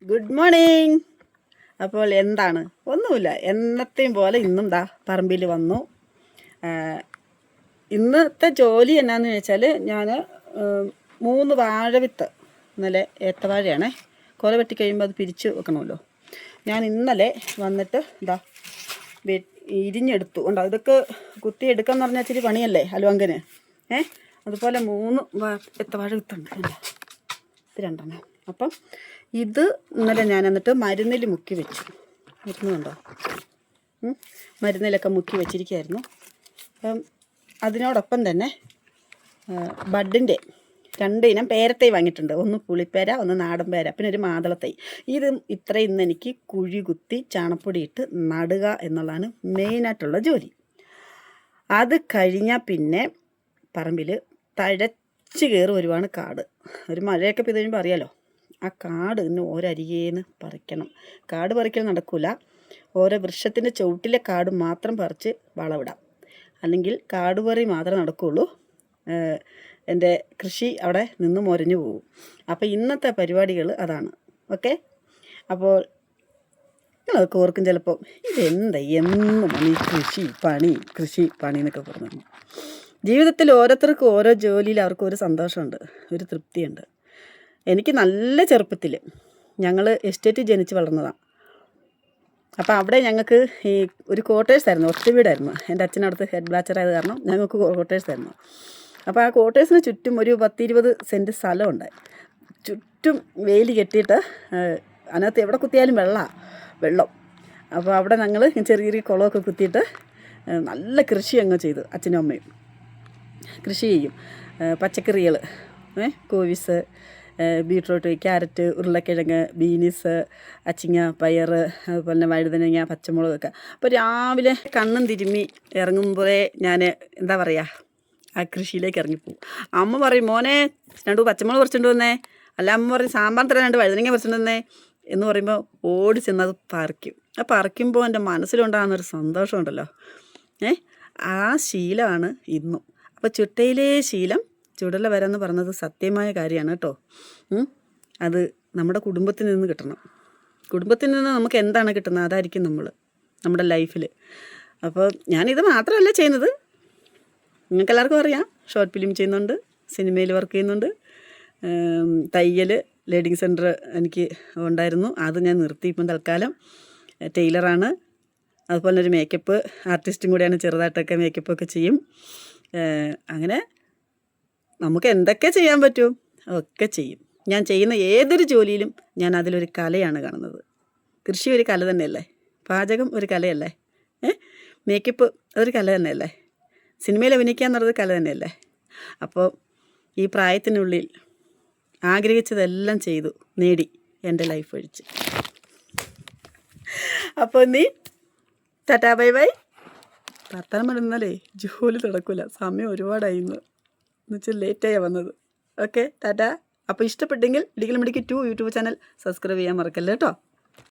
Good morning. അപ്പോൾ എന്താണ്, ഒന്നുമില്ല, എന്നത്തെയും പോലെ ഇന്നും പറമ്പിൽ വന്നു. ഇന്നത്തെ ജോലി എന്നാന്ന് ചോദിച്ചാൽ ഞാൻ 3 വാഴവിത്ത് ഇന്നലെ ഏത്തവാഴയാണേ, കുല വെട്ടി കഴിയുമ്പോൾ അത് പിരിച്ച് വെക്കണമല്ലോ. ഞാൻ ഇന്നലെ വന്നിട്ട് ഇരിഞ്ഞെടുത്തു. ഉണ്ടോ, ഇതൊക്കെ കുത്തിയെടുക്കാന്ന് പറഞ്ഞാൽ ഇച്ചിരി പണിയല്ലേ അലുവങ്കന്. അതുപോലെ 3 ഏത്തവാഴ വിത്തുണ്ട്, ഇത് 2. അപ്പം ഇത് ഇന്നലെ ഞാൻ എന്നിട്ട് മരുന്നിൽ മുക്കി വെച്ചു. മരുന്നുണ്ടോ, മരുന്നിലൊക്കെ മുക്കി വെച്ചിരിക്കുകയായിരുന്നു. അപ്പം അതിനോടൊപ്പം തന്നെ ബഡിൻ്റെ 2 ഇനം പേരത്തൈ വാങ്ങിയിട്ടുണ്ട്. ഒന്ന് പുളിപ്പേര, ഒന്ന് നാടൻ പേര, പിന്നെ ഒരു മാതളത്തൈ. ഇത്രയും ഇന്ന് എനിക്ക് കുഴി കുത്തി ചാണപ്പൊടി ഇട്ട് നടുക എന്നുള്ളതാണ് മെയിനായിട്ടുള്ള ജോലി. അത് കഴിഞ്ഞാൽ പിന്നെ പറമ്പിൽ തഴച്ച് കയറി വരുവാണ് കാട്. ഒരു മഴയൊക്കെ പെയ്ത് കഴിയുമ്പോൾ അറിയാലോ, ആ കാട് ഇന്ന് ഓരരികേന്ന് പറിക്കണം. കാട് പറിക്കൽ നടക്കില്ല, ഓരോ വൃക്ഷത്തിൻ്റെ ചുവട്ടിലെ കാട് മാത്രം പറിച്ച് വളവിടാം, അല്ലെങ്കിൽ കാട് പറി മാത്രമേ നടക്കുകയുള്ളൂ. എൻ്റെ കൃഷി അവിടെ നിന്ന് മുരഞ്ഞു പോകും. അപ്പോൾ ഇന്നത്തെ പരിപാടികൾ അതാണ്. ഓക്കെ, അപ്പോൾ നിങ്ങളതൊക്കെ ഓർക്കും ചിലപ്പോൾ, ഇതെന്താ എന്നും ഈ കൃഷി പണി എന്നൊക്കെ പറഞ്ഞു. ജീവിതത്തിൽ ഓരോരുത്തർക്കും ഓരോ ജോലിയിൽ അവർക്ക് ഒരു സന്തോഷമുണ്ട്, ഒരു തൃപ്തിയുണ്ട്. എനിക്ക് നല്ല ചെറുപ്പത്തിൽ, ഞങ്ങൾ എസ്റ്റേറ്റിൽ ജനിച്ച് വളർന്നതാണ്. അപ്പോൾ അവിടെ ഞങ്ങൾക്ക് ഈ ഒരു ക്വാർട്ടേഴ്സായിരുന്നു, ഒറ്റ വീടായിരുന്നു. എൻ്റെ അച്ഛനടുത്ത് ഹെഡ് ബ്ലാച്ചറായത് കാരണം ഞങ്ങൾക്ക് ക്വാർട്ടേഴ്സായിരുന്നു. അപ്പോൾ ആ ക്വാർട്ടേഴ്സിന് ചുറ്റും ഒരു 10-20 സെൻറ്റ് സ്ഥലമുണ്ട്. ചുറ്റും വേലി കെട്ടിയിട്ട് അതിനകത്ത് എവിടെ കുത്തിയാലും വെള്ളം. അപ്പോൾ അവിടെ ഞങ്ങൾ ചെറിയ കുളമൊക്കെ കുത്തിയിട്ട് നല്ല കൃഷി അങ്ങ് ചെയ്തു. അച്ഛനും അമ്മയും കൃഷി ചെയ്യും. പച്ചക്കറികൾ, കോവിസ്, ബീട്രൂട്ട്, ക്യാരറ്റ്, ഉരുളക്കിഴങ്ങ്, ബീനീസ്, അച്ചിങ്ങ, പയർ, അതുപോലെ തന്നെ വഴുതനങ്ങ, പച്ചമുളകൊക്കെ. അപ്പോൾ രാവിലെ കണ്ണും തിരുമ്മി ഇറങ്ങുമ്പോഴേ ഞാൻ ആ കൃഷിയിലേക്ക് ഇറങ്ങിപ്പോവും. അമ്മ പറയും, മോനെ 2 പച്ചമുളക് പറിച്ചുകൊണ്ട് വന്നേ, അല്ല അമ്മ പറയും സാമ്പാർ തരാൻ 2 വഴുതനങ്ങ പറിച്ചുകൊണ്ട് വന്നേ എന്ന് പറയുമ്പോൾ ഓടി ചെന്നത് പറിക്കും. ആ പറിക്കുമ്പോൾ എൻ്റെ മനസ്സിലുണ്ടാകുന്നൊരു സന്തോഷമുണ്ടല്ലോ. ആ ശീലമാണ് ഇന്നും. അപ്പോൾ ചുട്ടയിലേ ശീലം ചുടല വരെന്ന് പറഞ്ഞത് സത്യമായ കാര്യമാണ് കേട്ടോ. അത് നമ്മുടെ കുടുംബത്തിൽ നിന്ന് കിട്ടണം. കുടുംബത്തിൽ നിന്ന് നമുക്ക് എന്താണ് കിട്ടുന്നത്, അതായിരിക്കും നമ്മുടെ ലൈഫിൽ. അപ്പോൾ ഞാനിത് മാത്രമല്ല ചെയ്യുന്നത്, നിങ്ങൾക്ക് എല്ലാവർക്കും അറിയാം. ഷോർട്ട് ഫിലിം ചെയ്യുന്നുണ്ട്, സിനിമയിൽ വർക്ക് ചെയ്യുന്നുണ്ട്, തയ്യൽ ലേഡിങ് സെൻറ്റർ എനിക്ക് ഉണ്ടായിരുന്നു, അത് ഞാൻ നിർത്തി. ഇപ്പം തൽക്കാലം ടൈലറാണ്. അതുപോലെ ഒരു മേക്കപ്പ് ആർട്ടിസ്റ്റും കൂടിയാണ്, ചെറുതായിട്ടൊക്കെ മേക്കപ്പൊക്കെ ചെയ്യും. അങ്ങനെ നമുക്ക് എന്തൊക്കെ ചെയ്യാൻ പറ്റും അതൊക്കെ ചെയ്യും. ഞാൻ ചെയ്യുന്ന ഏതൊരു ജോലിയിലും ഞാൻ അതിലൊരു കലയാണ് കാണുന്നത്. കൃഷി ഒരു കല തന്നെയല്ലേ, പാചകം ഒരു കലയല്ലേ, മേക്കപ്പ് അതൊരു കല തന്നെയല്ലേ, സിനിമയിൽ അഭിനയിക്കുക എന്നുള്ളത് കല തന്നെയല്ലേ. അപ്പോൾ ഈ പ്രായത്തിനുള്ളിൽ ആഗ്രഹിച്ചതെല്ലാം ചെയ്തു നേടി എൻ്റെ ലൈഫ് ഒഴിച്ച്. അപ്പോൾ നീ ടാറ്റാ ബൈ ബൈ. വർത്തമാനം പറയുന്നാലേ ജോലി നടക്കില്ല, സമയം ഒരുപാടായിരുന്നു എന്നുവെച്ചാൽ ലേറ്റായാണ് വന്നത്. ഓക്കെ, ടാറ്റാ. അപ്പോൾ ഇഷ്ടപ്പെട്ടെങ്കിൽ മെഡിക്കൽ 2 യൂട്യൂബ് ചാനൽ സബ്സ്ക്രൈബ് ചെയ്യാൻ മറക്കല്ലേ കേട്ടോ.